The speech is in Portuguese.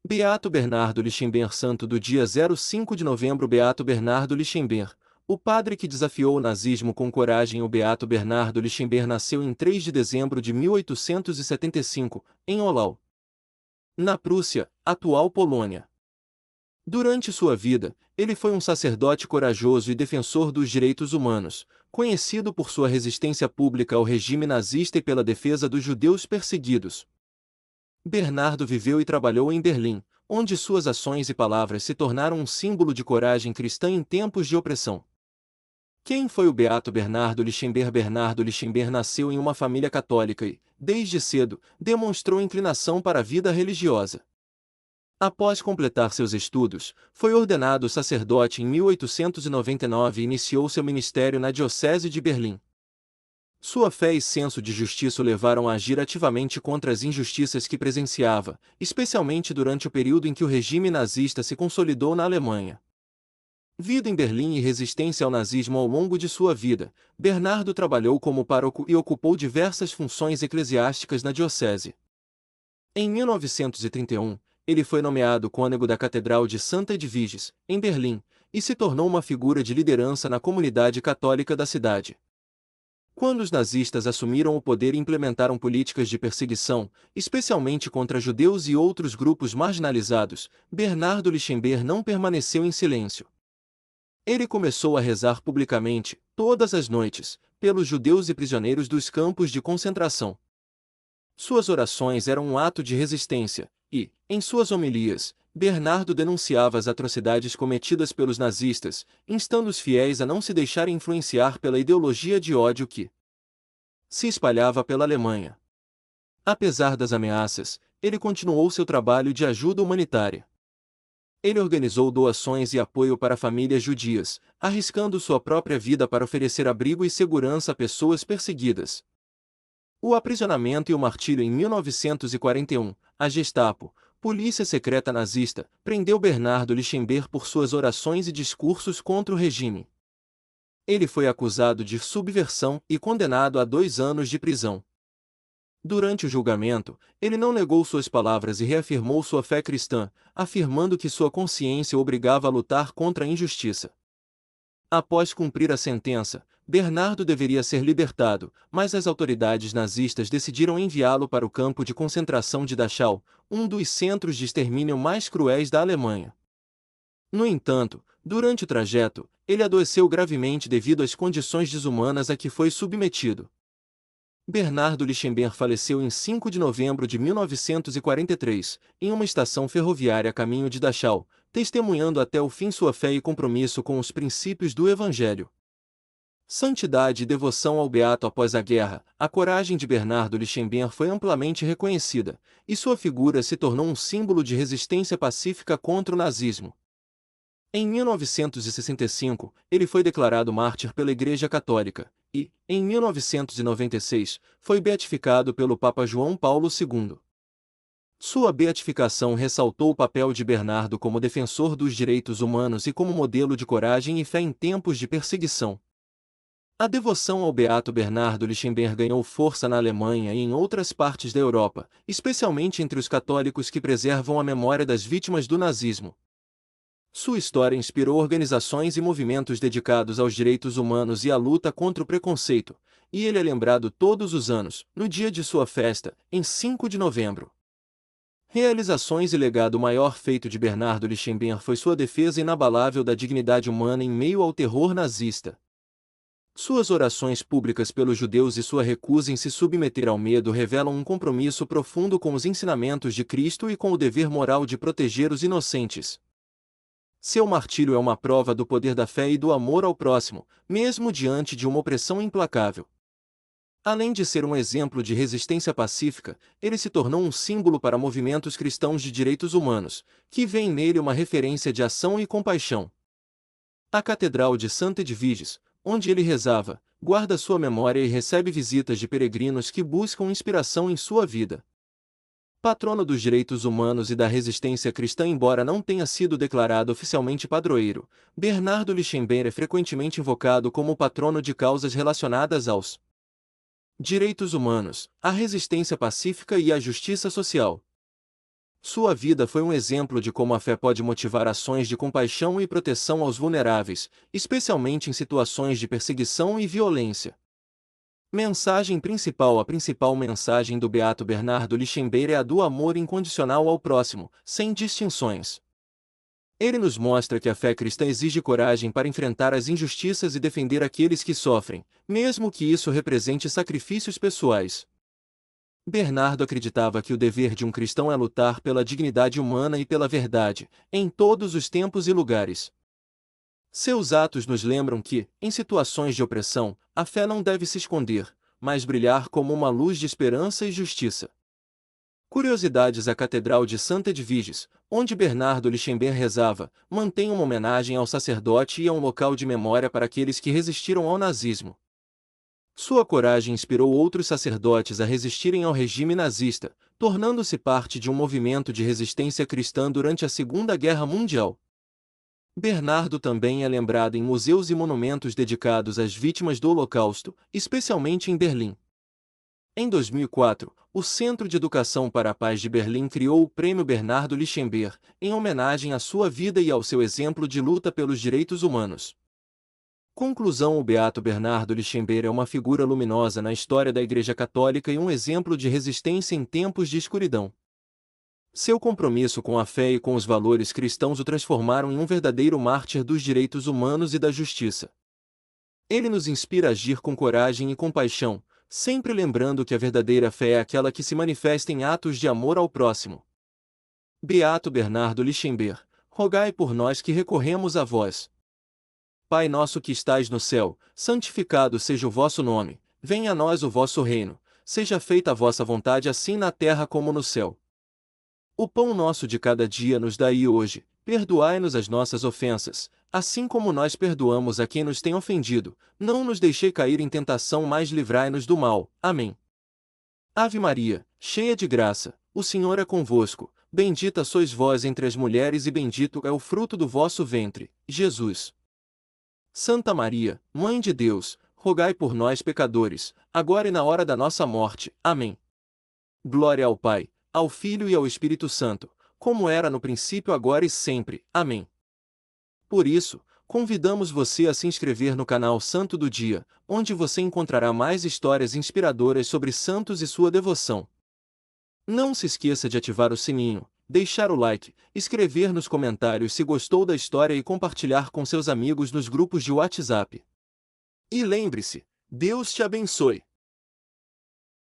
Beato Bernardo Lichtenberg, santo do dia 05 de novembro. Beato Bernardo Lichtenberg, o padre que desafiou o nazismo com coragem. O Beato Bernardo Lichtenberg nasceu em 3 de dezembro de 1875, em Olau, na Prússia, atual Polônia. Durante sua vida, ele foi um sacerdote corajoso e defensor dos direitos humanos, conhecido por sua resistência pública ao regime nazista e pela defesa dos judeus perseguidos. Bernardo viveu e trabalhou em Berlim, onde suas ações e palavras se tornaram um símbolo de coragem cristã em tempos de opressão. Quem foi o Beato Bernardo Lichtenberg? Bernardo Lichtenberg nasceu em uma família católica e, desde cedo, demonstrou inclinação para a vida religiosa. Após completar seus estudos, foi ordenado sacerdote em 1899 e iniciou seu ministério na Diocese de Berlim. Sua fé e senso de justiça o levaram a agir ativamente contra as injustiças que presenciava, especialmente durante o período em que o regime nazista se consolidou na Alemanha. Vida em Berlim e resistência ao nazismo. Ao longo de sua vida, Bernardo trabalhou como pároco e ocupou diversas funções eclesiásticas na diocese. Em 1931, ele foi nomeado cônego da Catedral de Santa Edviges, em Berlim, e se tornou uma figura de liderança na comunidade católica da cidade. Quando os nazistas assumiram o poder e implementaram políticas de perseguição, especialmente contra judeus e outros grupos marginalizados, Bernardo Lichtenberg não permaneceu em silêncio. Ele começou a rezar publicamente, todas as noites, pelos judeus e prisioneiros dos campos de concentração. Suas orações eram um ato de resistência, e, em suas homilias, Bernardo denunciava as atrocidades cometidas pelos nazistas, instando os fiéis a não se deixarem influenciar pela ideologia de ódio que se espalhava pela Alemanha. Apesar das ameaças, ele continuou seu trabalho de ajuda humanitária. Ele organizou doações e apoio para famílias judias, arriscando sua própria vida para oferecer abrigo e segurança a pessoas perseguidas. O aprisionamento e o martírio. Em 1941, a Gestapo, polícia secreta nazista, prendeu Bernardo Lichtenberg por suas orações e discursos contra o regime. Ele foi acusado de subversão e condenado a 2 anos de prisão. Durante o julgamento, ele não negou suas palavras e reafirmou sua fé cristã, afirmando que sua consciência o obrigava a lutar contra a injustiça. Após cumprir a sentença, Bernardo deveria ser libertado, mas as autoridades nazistas decidiram enviá-lo para o campo de concentração de Dachau, um dos centros de extermínio mais cruéis da Alemanha. No entanto, durante o trajeto, ele adoeceu gravemente devido às condições desumanas a que foi submetido. Bernardo Lichtenberg faleceu em 5 de novembro de 1943, em uma estação ferroviária a caminho de Dachau, testemunhando até o fim sua fé e compromisso com os princípios do Evangelho. Santidade e devoção ao Beato. Após a guerra, a coragem de Bernardo Lichtenberg foi amplamente reconhecida, e sua figura se tornou um símbolo de resistência pacífica contra o nazismo. Em 1965, ele foi declarado mártir pela Igreja Católica, e, em 1996, foi beatificado pelo Papa João Paulo II. Sua beatificação ressaltou o papel de Bernardo como defensor dos direitos humanos e como modelo de coragem e fé em tempos de perseguição. A devoção ao Beato Bernardo Lichtenberg ganhou força na Alemanha e em outras partes da Europa, especialmente entre os católicos que preservam a memória das vítimas do nazismo. Sua história inspirou organizações e movimentos dedicados aos direitos humanos e à luta contra o preconceito, e ele é lembrado todos os anos, no dia de sua festa, em 5 de novembro. Realizações e legado. O maior feito de Bernardo Lichtenberg foi sua defesa inabalável da dignidade humana em meio ao terror nazista. Suas orações públicas pelos judeus e sua recusa em se submeter ao medo revelam um compromisso profundo com os ensinamentos de Cristo e com o dever moral de proteger os inocentes. Seu martírio é uma prova do poder da fé e do amor ao próximo, mesmo diante de uma opressão implacável. Além de ser um exemplo de resistência pacífica, ele se tornou um símbolo para movimentos cristãos de direitos humanos, que veem nele uma referência de ação e compaixão. A Catedral de Santa Edviges, onde ele rezava, guarda sua memória e recebe visitas de peregrinos que buscam inspiração em sua vida. Patrono dos direitos humanos e da resistência cristã. Embora não tenha sido declarado oficialmente padroeiro, Bernardo Lichtenberg é frequentemente invocado como patrono de causas relacionadas aos direitos humanos, à resistência pacífica e à justiça social. Sua vida foi um exemplo de como a fé pode motivar ações de compaixão e proteção aos vulneráveis, especialmente em situações de perseguição e violência. Mensagem principal: a principal mensagem do Beato Bernardo Lichtenberg é a do amor incondicional ao próximo, sem distinções. Ele nos mostra que a fé cristã exige coragem para enfrentar as injustiças e defender aqueles que sofrem, mesmo que isso represente sacrifícios pessoais. Bernardo acreditava que o dever de um cristão é lutar pela dignidade humana e pela verdade, em todos os tempos e lugares. Seus atos nos lembram que, em situações de opressão, a fé não deve se esconder, mas brilhar como uma luz de esperança e justiça. Curiosidades: a Catedral de Santa Edviges, onde Bernardo Lichtenberg rezava, mantém uma homenagem ao sacerdote e é um local de memória para aqueles que resistiram ao nazismo. Sua coragem inspirou outros sacerdotes a resistirem ao regime nazista, tornando-se parte de um movimento de resistência cristã durante a Segunda Guerra Mundial. Bernardo também é lembrado em museus e monumentos dedicados às vítimas do Holocausto, especialmente em Berlim. Em 2004, o Centro de Educação para a Paz de Berlim criou o Prêmio Bernardo Lichtenberg, em homenagem à sua vida e ao seu exemplo de luta pelos direitos humanos. Conclusão: o Beato Bernardo Lichtenberg é uma figura luminosa na história da Igreja Católica e um exemplo de resistência em tempos de escuridão. Seu compromisso com a fé e com os valores cristãos o transformaram em um verdadeiro mártir dos direitos humanos e da justiça. Ele nos inspira a agir com coragem e compaixão, sempre lembrando que a verdadeira fé é aquela que se manifesta em atos de amor ao próximo. Beato Bernardo Lichtenberg, rogai por nós que recorremos a vós. Pai nosso que estais no céu, santificado seja o vosso nome, venha a nós o vosso reino, seja feita a vossa vontade assim na terra como no céu. O pão nosso de cada dia nos dai hoje, perdoai-nos as nossas ofensas, assim como nós perdoamos a quem nos tem ofendido, não nos deixei cair em tentação, mas livrai-nos do mal. Amém. Ave Maria, cheia de graça, o Senhor é convosco, bendita sois vós entre as mulheres e bendito é o fruto do vosso ventre, Jesus. Santa Maria, Mãe de Deus, rogai por nós pecadores, agora e na hora da nossa morte. Amém. Glória ao Pai, ao Filho e ao Espírito Santo, como era no princípio, agora e sempre. Amém. Por isso, convidamos você a se inscrever no canal Santo do Dia, onde você encontrará mais histórias inspiradoras sobre santos e sua devoção. Não se esqueça de ativar o sininho, deixar o like, escrever nos comentários se gostou da história e compartilhar com seus amigos nos grupos de WhatsApp. E lembre-se, Deus te abençoe.